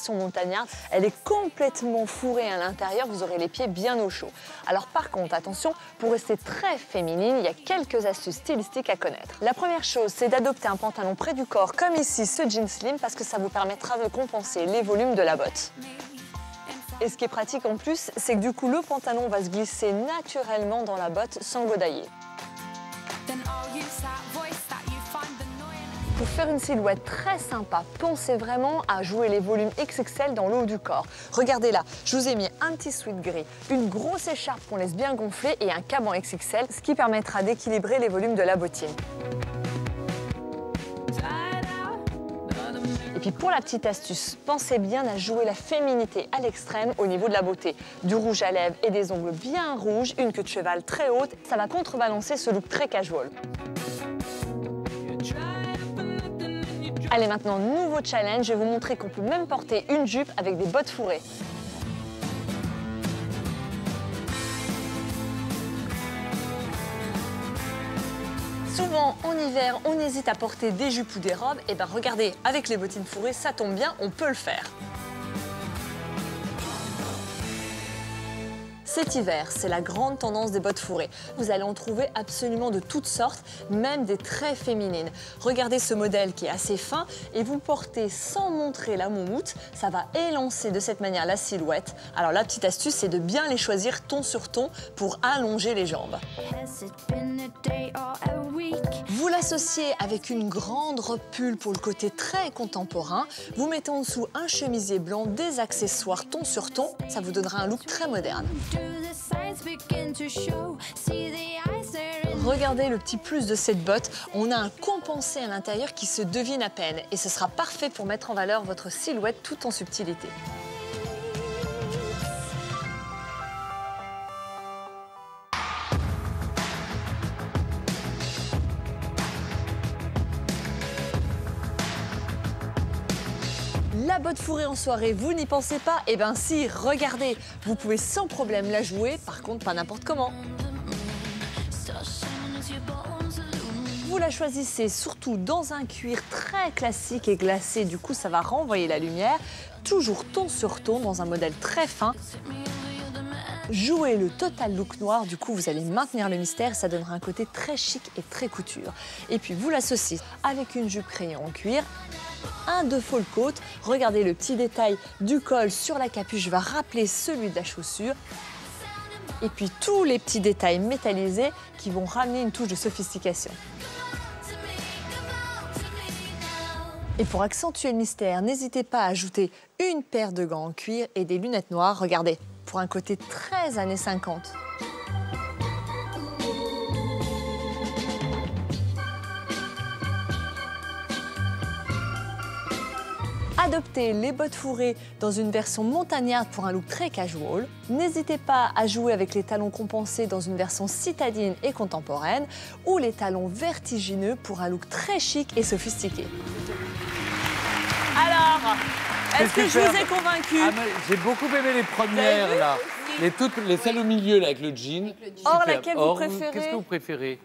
version montagnarde, elle est complètement fourrée à l'intérieur, vous aurez les pieds bien au chaud. Alors par contre, attention, pour rester très féminine, il y a quelques astuces stylistiques à connaître. La première chose, c'est d'adopter un pantalon près du corps, comme ici ce jean slim, parce que ça vous permettra de compenser les volumes de la botte. Et ce qui est pratique en plus, c'est que du coup le pantalon va se glisser naturellement dans la botte sans godailler. Pour faire une silhouette très sympa, pensez vraiment à jouer les volumes XXL dans le haut du corps. Regardez là, je vous ai mis un petit sweat gris, une grosse écharpe qu'on laisse bien gonfler et un caban XXL, ce qui permettra d'équilibrer les volumes de la bottine. Et puis pour la petite astuce, pensez bien à jouer la féminité à l'extrême au niveau de la beauté. Du rouge à lèvres et des ongles bien rouges, une queue de cheval très haute, ça va contrebalancer ce look très casual. Allez maintenant, nouveau challenge, je vais vous montrer qu'on peut même porter une jupe avec des bottes fourrées. Souvent, en hiver, on hésite à porter des jupes ou des robes. Et bien regardez, avec les bottines fourrées, ça tombe bien, on peut le faire. Cet hiver, c'est la grande tendance des bottes fourrées. Vous allez en trouver absolument de toutes sortes, même des très féminines. Regardez ce modèle qui est assez fin et vous le portez sans montrer la moumoute. Ça va élancer de cette manière la silhouette. Alors la petite astuce, c'est de bien les choisir ton sur ton pour allonger les jambes. Vous l'associez avec une grande robe pull pour le côté très contemporain. Vous mettez en dessous un chemisier blanc, des accessoires ton sur ton. Ça vous donnera un look très moderne. Regardez le petit plus de cette botte. On a un compensé à l'intérieur qui se devine à peine. Et ce sera parfait pour mettre en valeur votre silhouette tout en subtilité. La botte fourrée en soirée, vous n'y pensez pas? Eh bien si, regardez, vous pouvez sans problème la jouer, par contre pas n'importe comment. Vous la choisissez surtout dans un cuir très classique et glacé, du coup ça va renvoyer la lumière, toujours ton sur ton dans un modèle très fin. Jouez le total look noir, du coup vous allez maintenir le mystère, ça donnera un côté très chic et très couture. Et puis vous l'associez avec une jupe crayon en cuir, un de faux coat. Regardez le petit détail du col sur la capuche va rappeler celui de la chaussure. Et puis tous les petits détails métallisés qui vont ramener une touche de sophistication. Et pour accentuer le mystère, n'hésitez pas à ajouter une paire de gants en cuir et des lunettes noires. Regardez, pour un côté très années 50. Adoptez les bottes fourrées dans une version montagnarde pour un look très casual. N'hésitez pas à jouer avec les talons compensés dans une version citadine et contemporaine ou les talons vertigineux pour un look très chic et sophistiqué. Alors, est-ce que je vous ai convaincu? J'ai beaucoup aimé les premières, là. Les celles au milieu, là, avec le jean. Or, laquelle vous préférez? Qu'est-ce que vous préférez?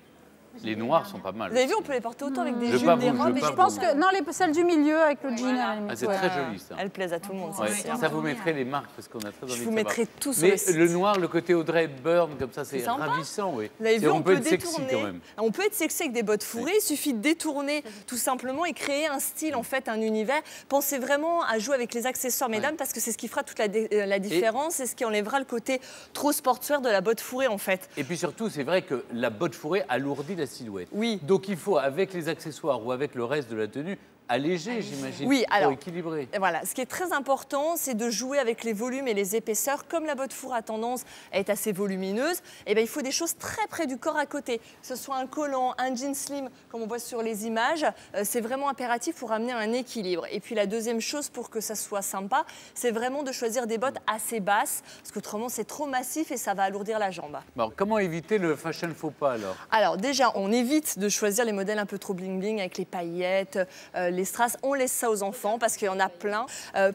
Les noirs sont pas mal. Vous avez vu, on peut les porter autant avec des jupes, des robes. Je pense que non, celles du milieu avec le jean. Ah, c'est très joli ça. Elles plaisent à tout le monde. Ouais. Ça vous mettrait les marques parce qu'on a très envie de savoir. Je vous mettrai tout sur le le site. Le noir, le côté Audrey Hepburn, comme ça, c'est ravissant. Oui. Vous avez vu, on peut être sexy quand même. On peut être sexy avec des bottes fourrées. Il suffit de détourner tout simplement et créer un style, en fait, un univers. Pensez vraiment à jouer avec les accessoires, mesdames, parce que c'est ce qui fera toute la différence et ce qui enlèvera le côté trop sportswear de la botte fourrée, en fait. Et puis surtout, c'est vrai que la botte fourrée alourdit la silhouette. Oui. Donc il faut, avec les accessoires ou avec le reste de la tenue, alléger, j'imagine, oui, alors, pour équilibrer. Voilà, ce qui est très important, c'est de jouer avec les volumes et les épaisseurs. Comme la botte fourrée a tendance à être assez volumineuse, eh bien, il faut des choses très près du corps à côté. Que ce soit un collant, un jean slim, comme on voit sur les images, c'est vraiment impératif pour amener un équilibre. Et puis la deuxième chose, pour que ça soit sympa, c'est vraiment de choisir des bottes assez basses, parce qu'autrement, c'est trop massif et ça va alourdir la jambe. Alors, comment éviter le fashion faux pas, alors? Alors déjà, on évite de choisir les modèles un peu trop bling-bling avec les paillettes, les strass, on laisse ça aux enfants parce qu'il y en a plein.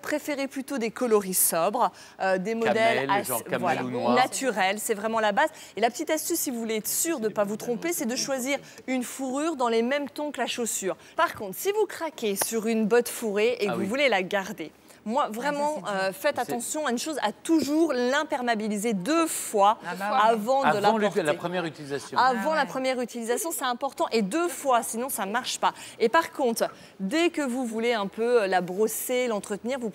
Préférez plutôt des coloris sobres, des modèles naturels, c'est vraiment la base. Et la petite astuce, si vous voulez être sûr de ne pas vous tromper, c'est de choisir une fourrure dans les mêmes tons que la chaussure. Par contre, si vous craquez sur une botte fourrée et que vous voulez la garder, Moi, vraiment, faites attention à une chose, à toujours l'imperméabiliser 2 fois avant de l'apporter. La première utilisation. Avant la première utilisation, c'est important. Et 2 fois, sinon ça ne marche pas. Et par contre, dès que vous voulez un peu la brosser, l'entretenir, vous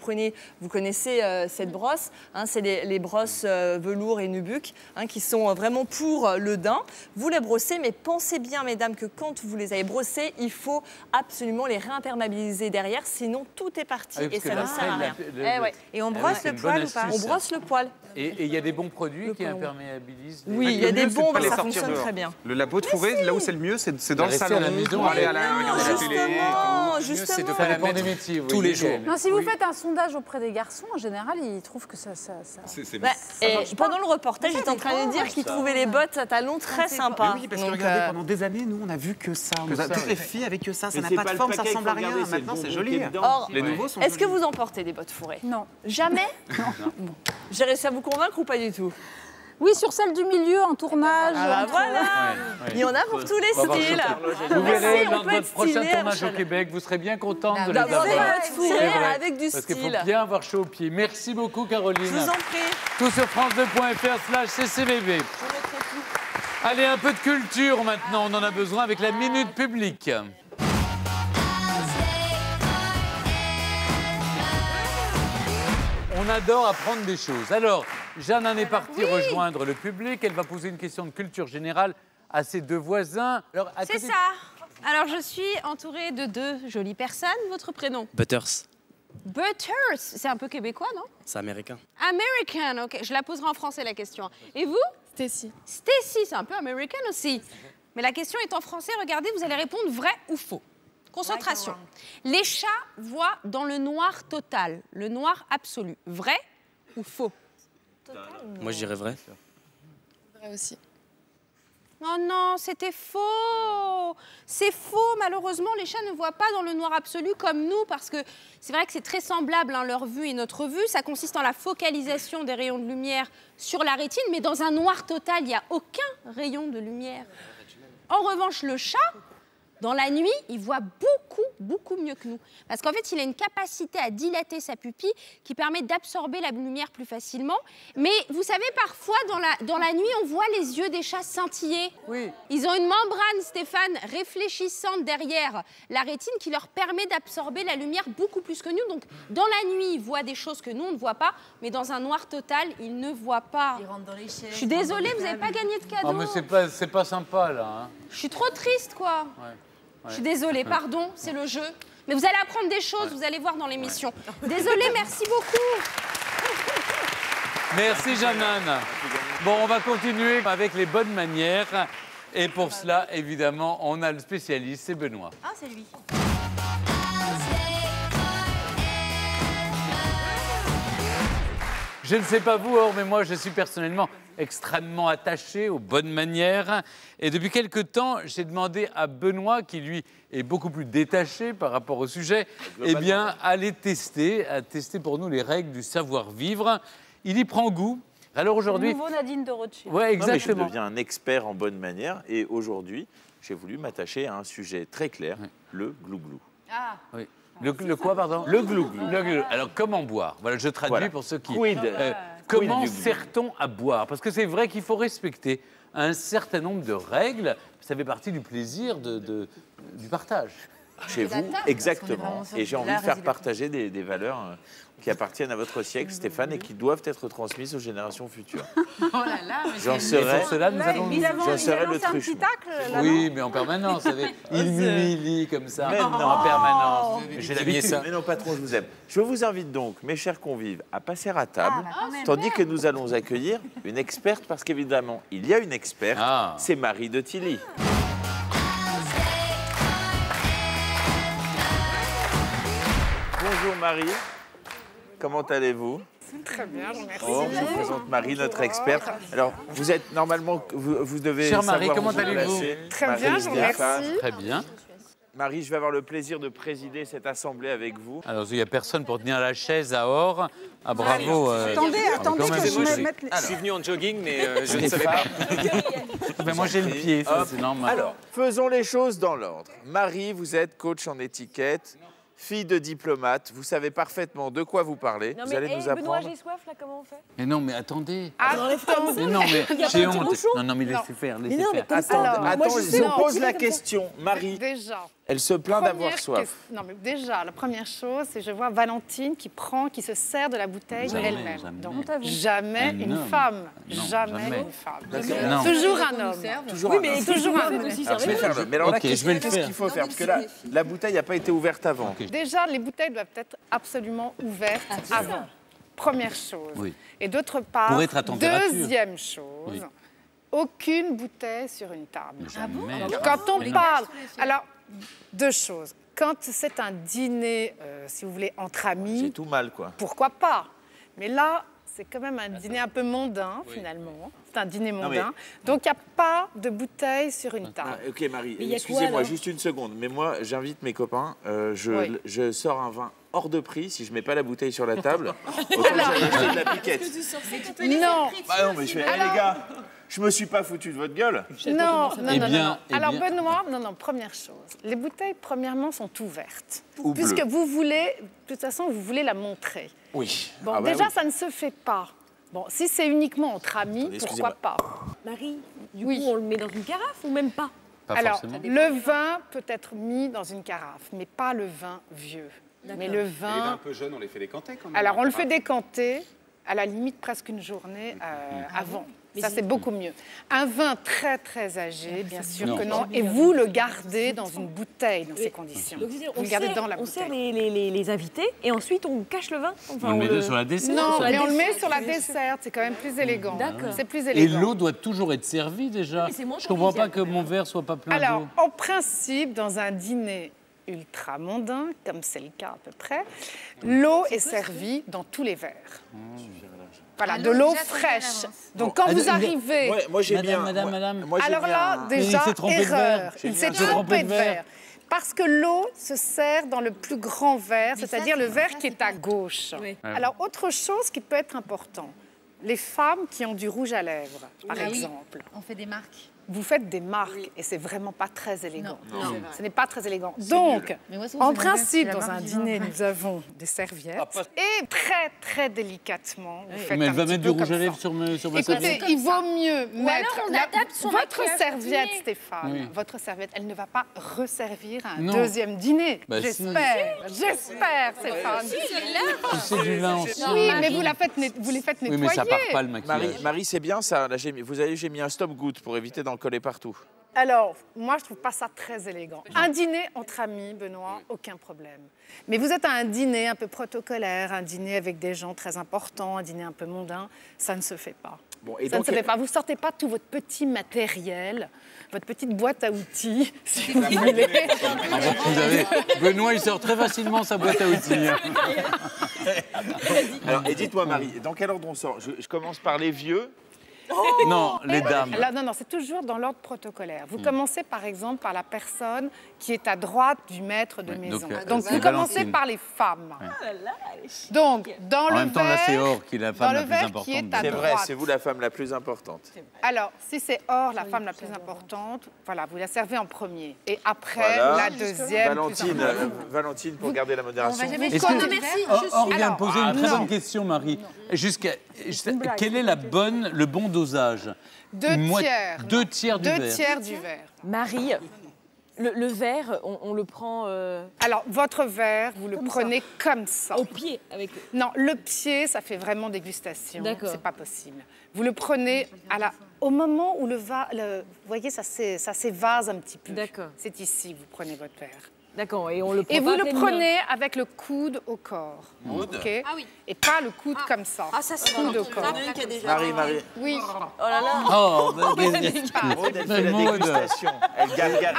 connaissez cette brosse. Hein, c'est les brosses velours et nubuck qui sont vraiment pour le daim. Vous les brossez, mais pensez bien, mesdames, que quand vous les avez brossées, il faut absolument les réimperméabiliser derrière, sinon tout est parti et ça ne sert à rien. Et on brosse le poil ou pas? On brosse le poil. Et il y a des bons produits qui imperméabilisent. Oui, il y a des bons, mais ça fonctionne très bien. Le labo de fourré, là où c'est le mieux, c'est dans le salon. À la maison, pour aller à la justement. Ça dépend des métiers. tous les jours. Non, si vous faites un sondage auprès des garçons, en général, ils trouvent que ça Et pendant le reportage, j'étais en train de dire qu'ils trouvaient les bottes à talons très sympas. Oui, parce que regardez, pendant des années, nous, on a vu que ça. Toutes les filles avaient que ça. Ça n'a pas de forme, ça ressemble à rien. Maintenant, c'est joli. Or, Les nouveaux sont est-ce que vous en portez des bottes fourrées? Non. Jamais? Non. Bon. J'ai réussi à vous convaincre ou pas du tout? Oui, sur celle du milieu, en tournage. Voilà. Il y en a pour tous les styles. Vous verrez, on dans peut votre être prochain stylé, tournage au Rochelle. Québec, vous serez bien contente de les D'avoir des avoir. bottes fourrées avec du Parce qu'il style. faut bien avoir chaud aux pieds. Merci beaucoup, Caroline. Je vous en prie. Tout sur France2.fr/CCBB. Allez, un peu de culture maintenant, on en a besoin avec la Minute Publique. On adore apprendre des choses. Alors, Jeanne en est partie rejoindre le public. Elle va poser une question de culture générale à ses 2 voisins. C'est ça. Alors, je suis entourée de 2 jolies personnes. Votre prénom? Butters, Butters. C'est un peu québécois, non? c'est américain. American, ok. Je la poserai en français, la question. Et vous? Stacy. Stacy, c'est un peu américain aussi. Mais la question est en français. Regardez, vous allez répondre vrai ou faux. Concentration. Les chats voient dans le noir total, le noir absolu. Vrai ou faux? Moi, je dirais vrai. Vrai aussi. Oh non, c'était faux. C'est faux, malheureusement, les chats ne voient pas dans le noir absolu comme nous, parce que c'est vrai que c'est très semblable, hein, leur vue et notre vue. Ça consiste en la focalisation des rayons de lumière sur la rétine, mais dans un noir total, il n'y a aucun rayon de lumière. En revanche, le chat, dans la nuit, il voit beaucoup mieux que nous. Parce qu'en fait, il a une capacité à dilater sa pupille qui permet d'absorber la lumière plus facilement. Mais vous savez, parfois, dans la nuit, on voit les yeux des chats scintiller. Oui. Ils ont une membrane, Stéphane, réfléchissante derrière la rétine qui leur permet d'absorber la lumière beaucoup plus que nous. Donc, dans la nuit, ils voient des choses que nous, on ne voit pas. Mais dans un noir total, ils ne voient pas. Ils rentrent dans les chaises. Je suis désolée, vous n'avez pas gagné de cadeau. Oh, mais c'est pas sympa, là. Hein. Je suis trop triste, quoi. Je suis désolée, pardon, c'est le jeu. Mais vous allez apprendre des choses, vous allez voir dans l'émission. Désolée, merci beaucoup. Merci, Jeanne-Anne. Bon, on va continuer avec les bonnes manières. Et pour cela, évidemment, on a le spécialiste, c'est Benoît. Ah, c'est lui. Je ne sais pas vous, Or, mais moi, je suis personnellement extrêmement attaché aux bonnes manières. Et depuis quelque temps, j'ai demandé à Benoît, qui lui est beaucoup plus détaché par rapport au sujet, eh bien, à tester pour nous les règles du savoir-vivre. Il y prend goût. Alors aujourd'hui... Nouveau Nadine de Rothschild. Ouais, exactement. Non, mais je deviens un expert en bonne manière. Et aujourd'hui, j'ai voulu m'attacher à un sujet très clair, le glouglou. Ah. Oui. Le quoi, pardon? Le glouglou. Alors, comment boire? Voilà, je traduis pour ceux qui... Quid Comment du sert-on à boire? Parce que c'est vrai qu'il faut respecter un certain nombre de règles. Ça fait partie du plaisir du partage. Chez vous, exactement. Et j'ai envie de faire partager des valeurs qui appartiennent à votre siècle, Stéphane, et qui doivent être transmises aux générations futures. Oh là là, J'en serai, Pour cela, nous allons... j'en serai le un petit truchement. tacle, là, Oui, mais en permanence. Vous savez, il m'humilie comme ça, Mais non. en permanence. J'ai l'habitude. Mais non, patron, je vous aime. Je vous invite donc, mes chers convives, à passer à table, tandis que nous allons accueillir une experte, parce qu'évidemment, il y a une experte, c'est Marie de Tilly. Bonjour Marie, comment allez-vous? très bien, je vous remercie. Oh, je vous présente Marie, notre experte. Alors, vous êtes normalement, vous devez Chère savoir Marie, comment où vous allez-vous? placer. Très Marie bien, je vous Stéphane. remercie. Très bien. Marie, je vais avoir le plaisir de présider cette assemblée avec vous. Alors, il n'y a personne pour tenir la chaise à Or. Ah, bravo. Attendez quand même, que je moi, me mette les... Je suis venu en jogging, mais je ne savais pas. Ben, moi, j'ai le pied, ça, c'est normal. Alors, faisons les choses dans l'ordre. Marie, vous êtes coach en étiquette, fille de diplomate, vous savez parfaitement de quoi vous parlez. Non, vous mais allez nous Benoît, apprendre. j'ai soif, là, comment on fait? Mais non, mais attendez. Attends. Mais non, mais j'ai honte. Non, mais laissez faire, laissez faire. Attends, je pose la question. Marie, Déjà. elle se plaint d'avoir Première soif. Non, mais déjà, la première chose, c'est que je vois Valentine qui se sert de la bouteille Jamais, elle-même. jamais. Donc, jamais Un une homme. femme. Non, Jamais jamais. une femme. Non. Toujours un homme. Toujours un homme. Toujours un homme. Alors, je vais faire le. Mais alors là, Ok, je vais le qu'est-ce faire. qu'il faut faire? Parce que là, la bouteille n'a pas été ouverte avant. Déjà, les bouteilles doivent être absolument ouvertes avant. Première chose. Oui. Et d'autre part, Pour être à température. deuxième chose, Oui. aucune bouteille sur une table. Jamais. Quand on parle... Alors, deux choses. Quand c'est un dîner, si vous voulez, entre J'ai amis, tout mal, quoi. pourquoi pas? Mais là, c'est quand même un dîner un peu mondain, finalement. C'est un dîner mondain. Donc, il n'y a pas de bouteille sur une table. Ah, ok, Marie, y a quoi, excusez-moi alors juste une seconde. Mais moi, j'invite mes copains. Oui. Je sors un vin hors de prix si je ne mets pas la bouteille sur la table. Autant que j'aille acheter de la piquette. Non, Bah non, mais je fais, hé, les gars, je me suis pas foutu de votre gueule. non, Eh bien, eh Alors, bien. Benoît, non, première chose. Les bouteilles, premièrement, sont ouvertes. Ou Puisque bleues. vous voulez, de toute façon, vous voulez la montrer. Oui. Bon, Ah bah déjà, oui. ça ne se fait pas. Bon, si c'est uniquement entre amis, Attendez, pourquoi pas? Marie, du Oui. coup, on le met dans une carafe ou même pas? Pas Alors, forcément. le vin peut être mis dans une carafe, mais pas le vin vieux. Mais le Les vins vin... un peu jeunes, on les fait décanter quand même. Alors, on le fait décanter, à la limite, presque une journée avant. Ça, c'est beaucoup mieux. Un vin très, très âgé, bien sûr Non. que non. Et vous le gardez dans une bouteille dans ces conditions. Donc, Vous le gardez dans la on sert bouteille. les invités et ensuite on cache le vin. Enfin, On le met sur la dessert. Non, sur la mais on le met dessert, sur la bien sûr. dessert. C'est quand même plus élégant. D'accord. C'est plus Et élégant. l'eau doit toujours être servie déjà. mais c'est moins Je comprends pas convivial, que mon verre soit pas plein Alors, d'eau. en principe, dans un dîner ultra mondain, comme c'est le cas à peu près, l'eau est servie dans tous les verres. Voilà, de l'eau fraîche. Donc, quand vous arrivez... Moi, j'ai bien. Madame. Moi, j'ai Alors bien là, un- Mais il déjà, s'est trompé de erreur. verre. Il s'est Il s'est trompé de verre. Parce que l'eau se sert dans le plus grand verre, c'est-à-dire le verre qui est à gauche. Oui. Alors, autre chose qui peut être important, les femmes qui ont du rouge à lèvres, par exemple. On fait des marques. Vous faites des marques et c'est vraiment pas très élégant. Ce n'est pas très élégant. Donc, Mais moi, souvent, en c'est l'inverse, principe, c'est la dans un marque du dîner, vin. nous avons des serviettes et très, très délicatement, vous faites Mais elle un va petit mettre du peu rouge à comme lèvres ça. sur ma Écoutez, serviette. il vaut mieux mettre alors on adapte son votre maquillage serviette, cuisinier. Stéphane. Oui. Votre serviette, elle ne va pas resservir à un Non. deuxième dîner. Bah, si. J'espère, j'espère, Stéphane. C'est du lin aussi. Oui, mais vous les faites Oui, nettoyer. mais ça part pas le maquillage. Marie, c'est bien ça. Là, j'ai mis un stop-goutte pour éviter d'en coller partout. Alors, moi, je trouve pas ça très élégant. Un dîner entre amis, Benoît, aucun problème. Mais vous êtes à un dîner un peu protocolaire, un dîner avec des gens très importants, un dîner un peu mondain, ça ne se fait pas. Bon, et Ça ne donc, se fait pas. Vous sortez pas tout votre petit matériel, votre petite boîte à outils, si vous voulez. Vous avez... Benoît, il sort très facilement sa boîte à outils. alors, et dites-moi, Marie, dans quel ordre on sort? Je commence par les vieux. Non, les dames. Là, non, c'est toujours dans l'ordre protocolaire. Vous commencez par exemple par la personne qui est à droite du maître de Ouais, maison. donc, Donc, c'est vous commencez Valentine. par les femmes. Donc, dans En le même temps, là, c'est verre, Or qui est la dans femme le la plus verre importante. qui est à C'est vrai, droite. c'est vous la femme la plus importante. Alors, si c'est Or, la femme la plus importante, voilà, vous la servez en premier. Et après, Voilà. la deuxième. Valentine, plus importante. Valentine, pour garder la modération. Est-ce que... Or vient de Alors, poser une très non. bonne question, Marie. Quel est le bon dosage? Deux tiers. Deux tiers du Deux verre. tiers du verre. Marie, le verre, on le prend Alors, votre verre, vous le prenez comme ça. au pied avec. Non, le pied, ça fait vraiment dégustation. D'accord. C'est pas possible. Vous le prenez au moment où vous voyez, ça s'évase un petit peu. D'accord. C'est ici que vous prenez votre verre. D'accord, et on le prend Et pas vous à le pleine prenez avec le coude au corps. Coude. OK? Ah oui. Et pas le coude comme ça. Ah, ça, c'est coude au corps. Marie, Oui. Oh, Maud, elle fait la Maud. dégustation. Elle gargarise.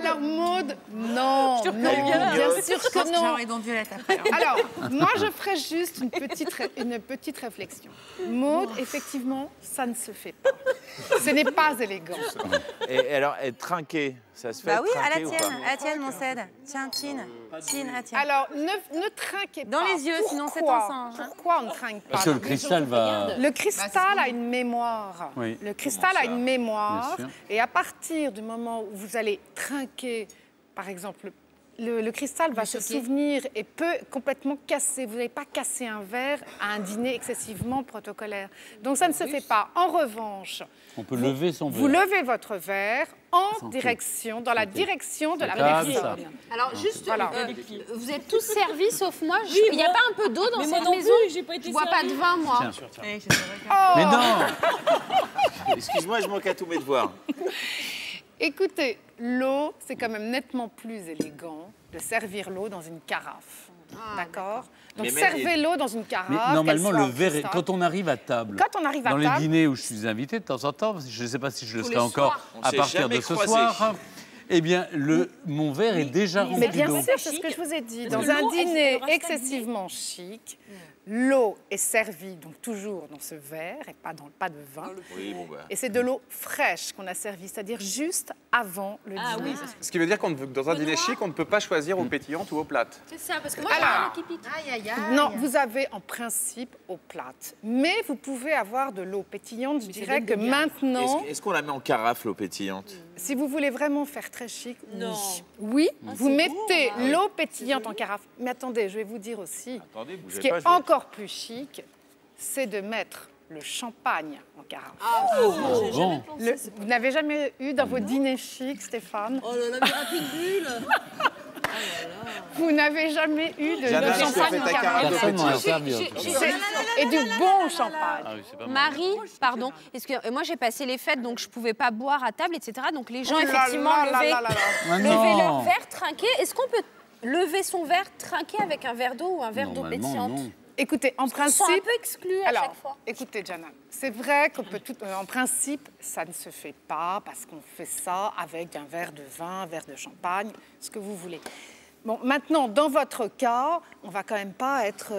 Alors, Maud, non, non, préviens. bien sûr que non. J'aurais donc violette après. Alors, moi, je ferai juste une petite réflexion. Maud, effectivement, ça ne se fait pas. Ce n'est pas élégant. Et alors, être trinqué, ça se fait Bah oui, à trinquer la ou pas? tienne, à la tienne, mon cède. Tiens, Tine, à la tienne. Alors, ne trinquez pas. Dans les yeux, sinon c'est Pourquoi encens, hein. Pourquoi on ne trinque pas? Parce que le cristal va... Le cristal a une mémoire. Oui. Le cristal a une mémoire. Bien sûr. Et à partir du moment où vous allez trinquer, par exemple, le cristal va se souvenir et peut complètement casser. Vous n'allez pas casser un verre à un dîner excessivement protocolaire. Donc ça ne se fait pas. En revanche, On peut lever son verre. vous levez votre verre en direction, dans la direction de la personne. Alors juste, Voilà. vous êtes tous servis sauf moi. Il n'y a pas un peu d'eau dans cette maison? Je bois pas de vin, moi. Mais non. Excuse-moi, je manque à tous mes devoirs. Écoutez, l'eau, c'est quand même nettement plus élégant de servir l'eau dans une carafe. D'accord? Donc, Mais servez l'eau dans une carafe. Mais normalement, qu'elle soit le verre, cristal. quand on arrive à table, Quand on arrive à dans les table- dîners où je suis invité de temps en temps, je ne sais pas si je le serai encore On à s'est partir jamais de ce croisés. soir, eh bien, mon verre est déjà Mais rempli bien d'eau. sûr, c'est ce que je vous ai dit. Dans un dîner excessivement chic, l'eau est servie donc toujours dans ce verre et pas de vin. Oui, bon, bah. Et c'est de l'eau fraîche qu'on a servie, c'est-à-dire juste avant le dîner. Ce qui veut dire qu'on dans un dîner chic, on ne peut pas choisir eau pétillante ou eau plate. C'est ça, parce que moi, Alors, j'ai un qui pique. Aïe, aïe, aïe. Non, vous avez en principe eau plate. Mais vous pouvez avoir de l'eau pétillante. Je dirais que maintenant, Est-ce qu'on la met en carafe, l'eau pétillante? si vous voulez vraiment faire très chic, oui, vous mettez l'eau pétillante en carafe. Mais attendez, je vais vous dire aussi, Attendez, bougez ce qui pas, est je vais- encore plus chic, c'est de mettre le champagne en carafe. Bon. Vous n'avez jamais eu dans vos dîners chics, Stéphane? Oh là là, mais rapide bulle. Vous n'avez jamais eu de Jeanne, est-ce que champagne fait en ta carafe? carafe Personne m'en a pétillante? servi. Et du bon champagne. Ah oui, c'est pas mal. Marie, pardon, moi j'ai passé les fêtes, donc je pouvais pas boire à table, etc. Donc les gens, Oh là effectivement, là là levaient, là là là. Ah levaient non. leur verre, trinquer. Est-ce qu'on peut lever son verre, trinquer avec un verre d'eau ou un verre d'eau Normalement, pétillante? non. Écoutez, en Ils sont un principe... peu exclus à chaque fois. Écoutez, Jana, c'est vrai qu'on peut tout... en principe, ça ne se fait pas parce qu'on fait ça avec un verre de vin, un verre de champagne, ce que vous voulez. Bon, maintenant, dans votre cas, on va quand même pas être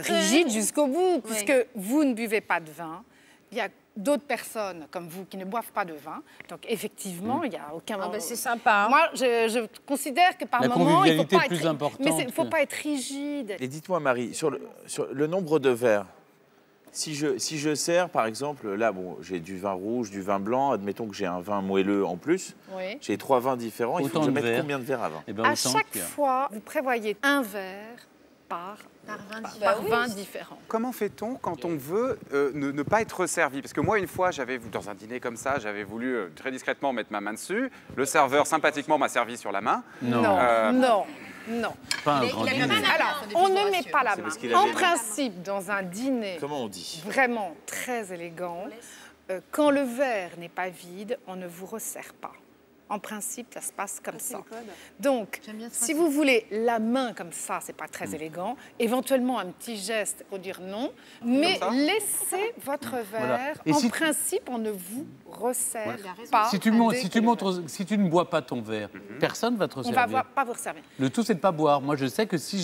rigide jusqu'au bout, puisque vous ne buvez pas de vin. Il y a d'autres personnes comme vous qui ne boivent pas de vin. Donc, effectivement, il n'y a aucun... Ah ben, c'est sympa. Hein. Moi, je considère que par La moment, il ne faut convivialité pas est plus être... importante Mais il ne faut que- pas être rigide. Et dites-moi, Marie, sur le nombre de verres, si je sers, par exemple, là, bon, j'ai du vin rouge, du vin blanc, admettons que j'ai un vin moelleux en plus, Oui. j'ai 3 vins différents, il faut Autant que je de mette verres. combien de verres avant? Eh ben, À autant chaque qu'il y a. fois, vous prévoyez un verre par vin différent. Comment fait-on quand on veut ne pas être servi? Parce que moi, une fois, dans un dîner comme ça, j'avais voulu très discrètement mettre ma main dessus. Le serveur, sympathiquement, m'a servi sur la main. Non. Non. Pas un grand dîner. Alors, on ne met pas la C'est main. parce qu'il En avait- principe, dans un dîner Comment on dit? vraiment très élégant, quand le verre n'est pas vide, on ne vous resserre pas. En principe, ça se passe comme ça. Donc, si vous voulez la main comme ça, c'est pas très élégant. Éventuellement, un petit geste pour dire non. Mais ça laissez votre verre. Et En si- principe, on ne vous resserre pas. Si tu ne bois pas ton verre, personne va te On resservir. ne va pas vous resservir. Le tout, c'est de pas boire. Moi, je sais que si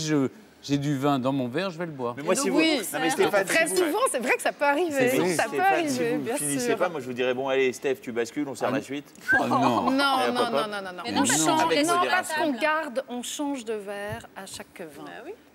j'ai du vin dans mon verre, je vais le boire. Mais moi, si vous... Oui, Non, mais Stéphane, très si vous- souvent, c'est vrai que ça peut arriver. Stéphane, Ça peut Stéphane, arriver, si vous bien finissez sûr. pas, moi je vous dirais, bon allez Steph, tu bascules, on sert la suite. Oh non. Non, non, hop, non, hop. non, non, non. Mais non, On parce change, qu'on laisse non, la parce qu'on table. garde, on change de verre à chaque vin.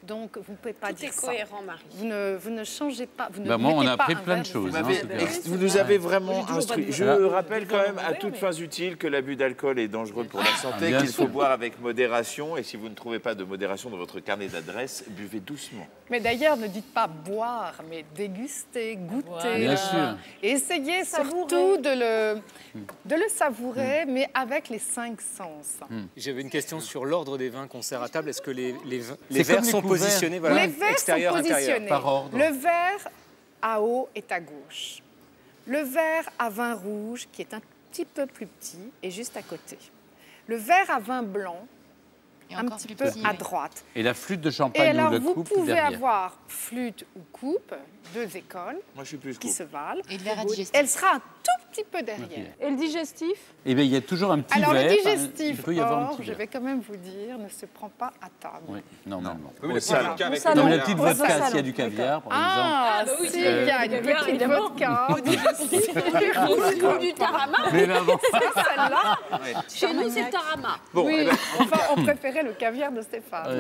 Donc, vous ne pouvez pas Tout dire est ça. cohérent, Marie. Vous ne changez pas. Vous ne Bah, moi, on mettez a pas appris un plein de verre choses. vous hein, avez- en tout cas. Vous nous avez vraiment instruit. Je Ah. rappelle quand même à toutes fins utiles que l'abus d'alcool est dangereux pour la santé, bien qu'il sûr. faut boire avec modération. Et si vous ne trouvez pas de modération dans votre carnet d'adresses, buvez doucement. Mais d'ailleurs, ne dites pas boire, mais déguster, goûter. Bien sûr. Et essayez surtout de le savourer, mais avec les 5 sens. J'avais une question sur l'ordre des vins qu'on sert à table. Est-ce que les C'est verres comme les sont couverts. positionnés voilà, Les verres sont extérieur, intérieur positionnés. Par ordre. Le verre à eau est à gauche. Le verre à vin rouge, qui est un petit peu plus petit, est juste à côté. Le verre à vin blanc, un petit peu à droite. Et la flûte de Et champagne ou alors, la vous coupe pouvez derrière. avoir flûte ou coupe, 2 écoles Moi je suis plus qui court. se valent. Et le verre à digestif. Elle sera un tout petit peu derrière. Et le digestif? Eh bien, il y a toujours un petit Alors, verre. le Il digestif, peut y avoir un or, petit je verre. vais quand même vous dire, ne se prend pas à table. Oui, normalement. Oui, mais salon. le cas avec Au le Comme salon. la petite Au vodka, salon. s'il y a du caviar, par Ah, s'il y a une petite vodka, Ou du tarama. exemple. Mais là, bon. celle-là, Chez nous, c'est le tarama. Bon, oui. eh ben, Enfin, on préférait le caviar de Stéphane.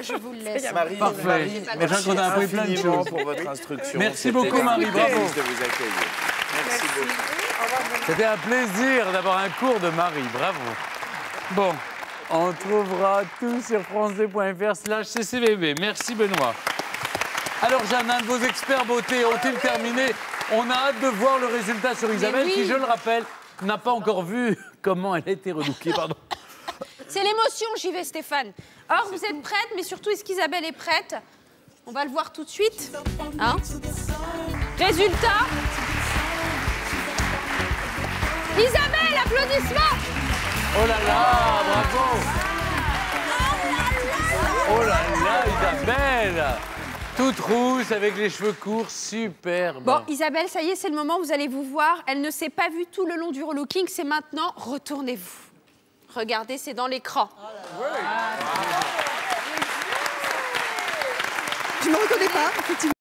Je vous le laisse. Marie, Parfait. Marie, Mais je crois qu'on a appris plein de infiniment choses. pour votre instruction. Merci C'était beaucoup, Marie, un bravo. plaisir de vous accueillir. Merci beaucoup. C'était un plaisir d'avoir un cours de Marie. Bravo. Bon, On trouvera tout sur france2.fr/ccvb. Merci Benoît. Alors Jeanne, un de vos experts beauté ont-ils terminé? On a hâte de voir le résultat sur Isabelle, oui. qui, je le rappelle, n'a pas encore vu comment elle a été relookée. Pardon. C'est l'émotion, j'y vais Stéphane. Or, vous êtes prête, mais surtout, est-ce qu'Isabelle est prête? On va le voir tout de suite. Hein? Résultat. Isabelle, applaudissements. Oh là là, bravo. Oh là là, Isabelle. Toute rousse, avec les cheveux courts, superbe. Bon, Isabelle, ça y est, c'est le moment, vous allez vous voir. Elle ne s'est pas vue tout le long du relooking, c'est maintenant. Retournez-vous. Regardez, c'est dans l'écran. Je ne me reconnais pas, effectivement.